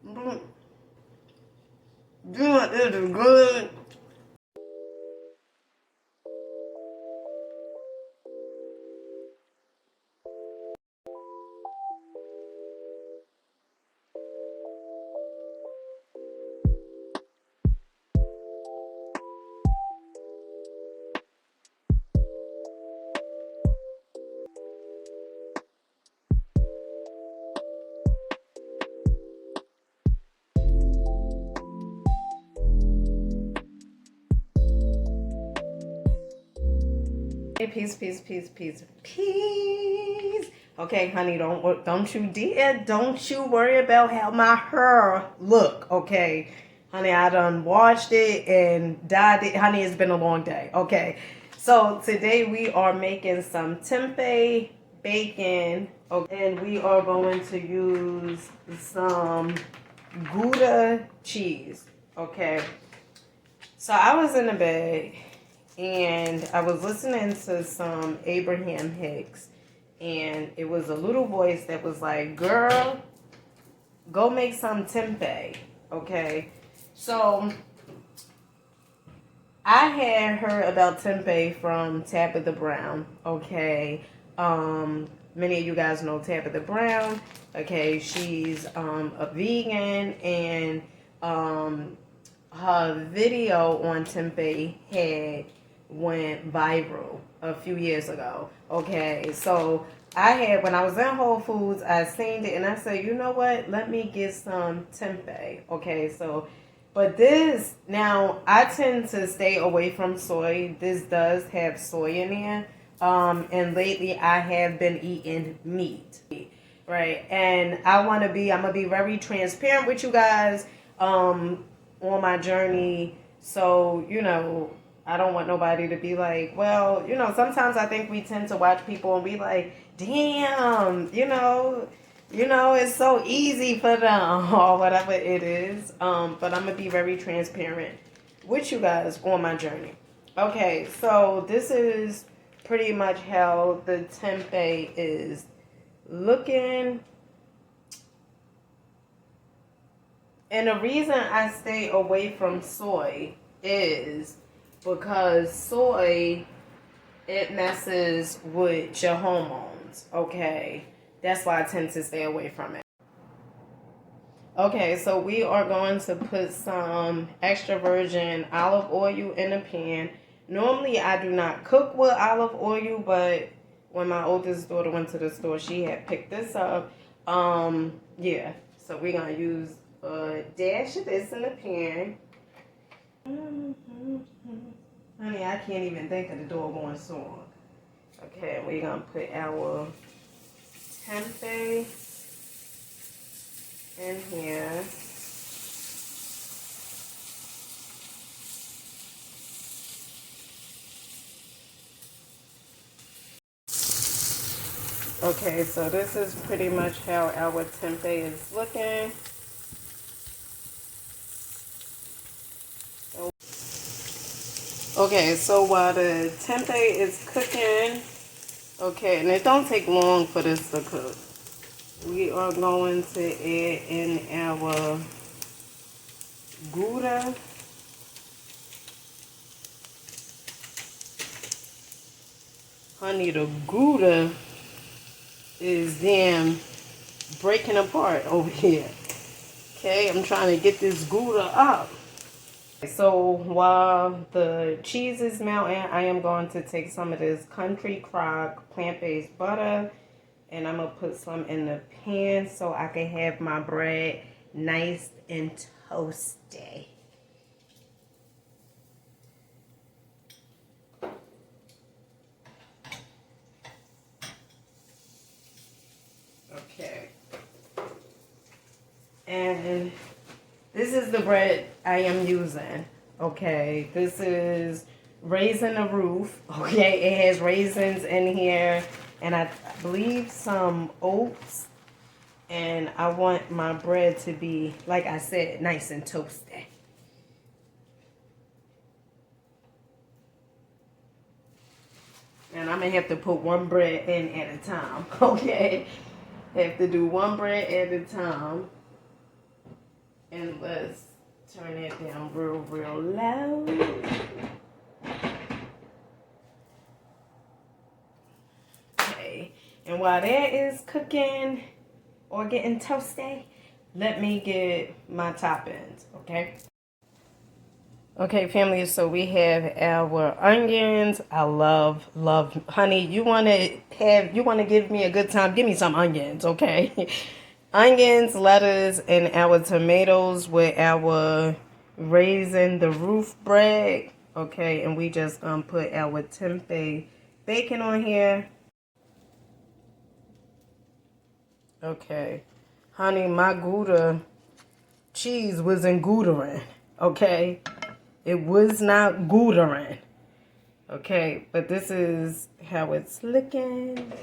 This is good. Peace, peace, peace, peace, peace. Okay, honey, don't you worry about how my hair look. Okay, honey, I done washed it and dyed it. Honey, it's been a long day. Okay, so today we are making some tempeh bacon. Okay, and we are going to use some Gouda cheese. Okay, so I was in the bed and I was listening to some Abraham Hicks, and it was a little voice that was like, girl, go make some tempeh. Okay, so I had heard about tempeh from Tabitha Brown. Okay, many of you guys know Tabitha Brown. Okay, she's a vegan, and her video on tempeh had went viral a few years ago. Okay, so when I was in Whole Foods, I seen it and I said, you know what? Let me get some tempeh. Okay, so, but this, now I tend to stay away from soy. This does have soy in there. And lately I have been eating meat. Right, and I'm gonna be very transparent with you guys on my journey. So, I don't want nobody to be like, well, sometimes I think we tend to watch people and be like, damn, it's so easy for them or whatever it is. But I'm gonna be very transparent with you guys on my journey. Okay, so this is pretty much how the tempeh is looking. And the reason I stay away from soy is because soy, it messes with your hormones. Okay, that's why I tend to stay away from it. Okay, so we are going to put some extra virgin olive oil in a pan. Normally I do not cook with olive oil, but when my oldest daughter went to the store, she had picked this up. Yeah, so we're gonna use a dash of this in the pan. Honey, I can't even think of the doggone song. Okay, we're gonna put our tempeh in here. Okay, so this is pretty much how our tempeh is looking. Okay, so while the tempeh is cooking, okay, and it don't take long for this to cook, we are going to add in our Gouda. Honey, the Gouda is damn breaking apart over here. Okay, I'm trying to get this Gouda up. So while the cheese is melting, I am going to take some of this Country Crock plant-based butter, and I'm going to put some in the pan so I can have my bread nice and toasty. Okay. And this is the bread I am using. Okay, this is Raisin the Roof. Okay, it has raisins in here, and I believe some oats. And I want my bread to be, like I said, nice and toasty. And I'm gonna have to put one bread in at a time. Okay, have to do one bread at a time. And let's turn it down real low. Okay, and while that is cooking or getting toasty, let me get my toppings, okay? Okay, family, so we have our onions. I love, honey, you want to give me a good time, give me some onions, okay? Onions, lettuce, and our tomatoes with our raisin the roof bread, okay? And we just put our tempeh bacon on here. Okay, honey, my Gouda cheese wasn't Goudaing, okay? It was not Goudaing, okay? But this is how it's looking.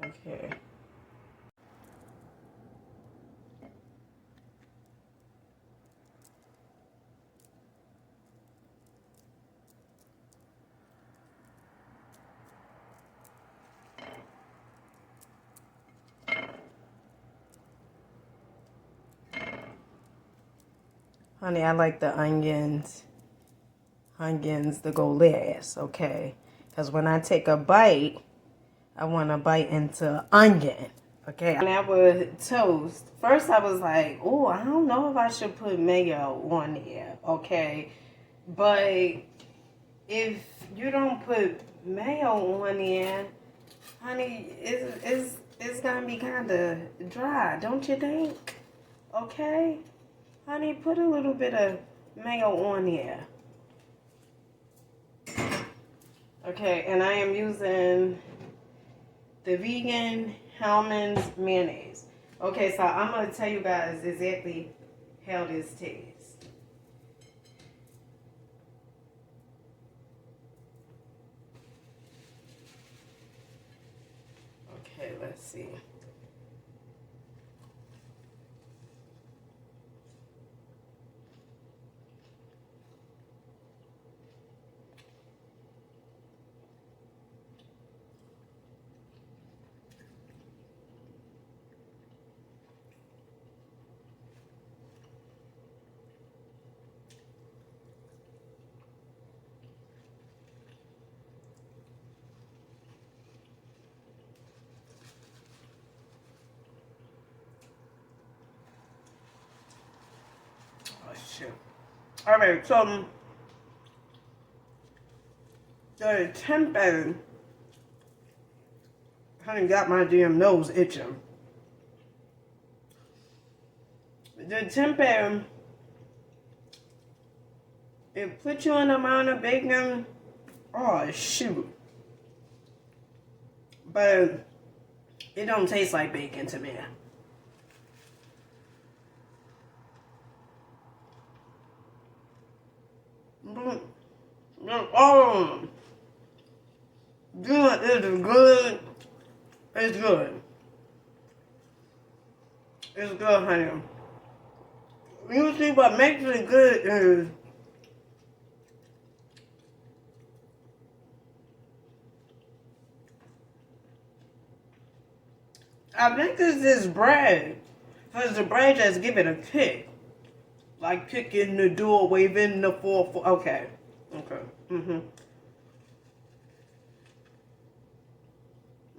Okay. Honey, I like the onions to go last, okay? Because when I take a bite, I want to bite into onion, okay? And I would toast. First, I was like, oh, I don't know if I should put mayo on there, okay? But if you don't put mayo on there, honey, it's going to be kind of dry, don't you think? Okay? Honey, put a little bit of mayo on here. Okay, and I am using the vegan Hellmann's mayonnaise. Okay, so I'm going to tell you guys exactly how this tastes. Okay, let's see. Oh, shit. All right, so the tempeh, honey, got my damn nose itching. The tempeh, it put you in the amount of bacon. Oh, shoot. But it don't taste like bacon to me. Oh, good, it's good. It's good. It's good, honey. You see what makes it good is I think it's this bread. Because the bread just give it a kick. Like kicking the door, waving the 4-4. Okay. Okay. Mm-hmm.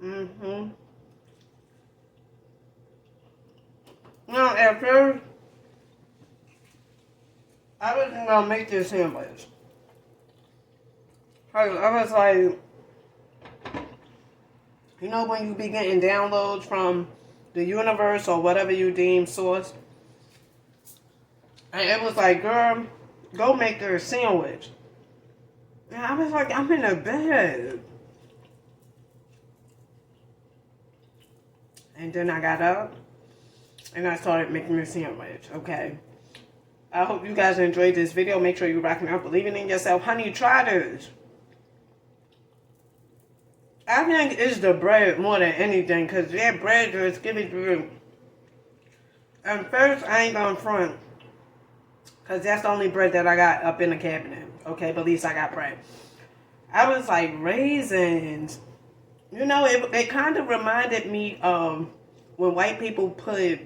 Mm-hmm. Now, at first, I wasn't going to make this sandwich. I was like, you know when you be getting downloads from the universe or whatever you deem source? And it was like, girl, go make her a sandwich. And I was like, I'm in a bed. And then I got up and I started making a sandwich, okay? I hope you guys enjoyed this video. Make sure you're rocking out, believing in yourself. Honey, try this. I think it's the bread more than anything, because that bread just give it to you. And first, I ain't gonna front. because that's the only bread that I got up in the cabinet. Okay, but at least I got bread. I was like, raisins. You know, it kind of reminded me of when white people put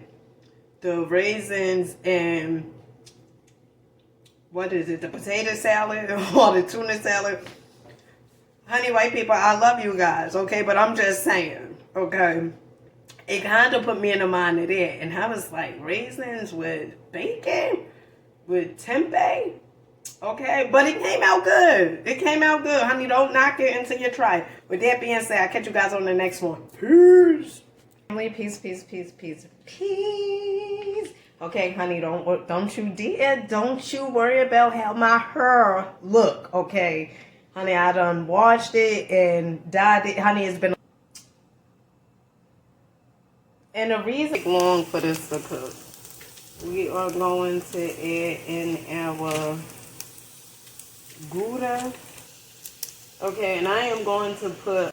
the raisins in, what is it, the potato salad or the tuna salad. Honey, white people, I love you guys, okay? But I'm just saying, okay? It kind of put me in the mind of that. And I was like, raisins with bacon? With tempeh? Okay? But it came out good. It came out good. Honey, don't knock it until you try it. With that being said, I'll catch you guys on the next one. Peace. Family, peace, peace, peace, peace, peace. Okay, honey, don't you worry about how my hair look, okay? Honey, I done washed it and dyed it. Honey, it's been... And the reason long for this to cook, we are going to add in our Gouda. Okay, and I am going to put...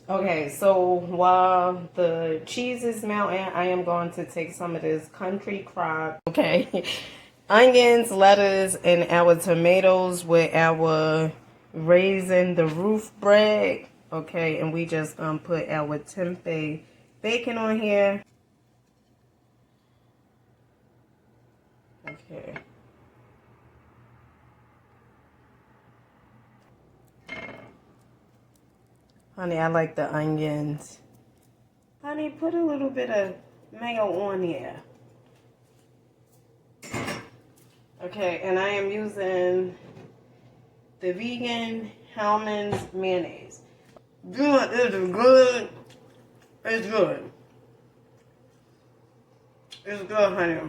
Okay, so while the cheese is melting, I am going to take some of this country crock. Okay, onions, lettuce, and our tomatoes with our raisin the roof bread. Okay, and we just gonna put our tempeh bacon on here. Okay. Honey, I like the onions. Honey, put a little bit of mayo on here. Okay, and I am using the vegan Hellmann's mayonnaise. Good, it is good. It's good. It's good, honey.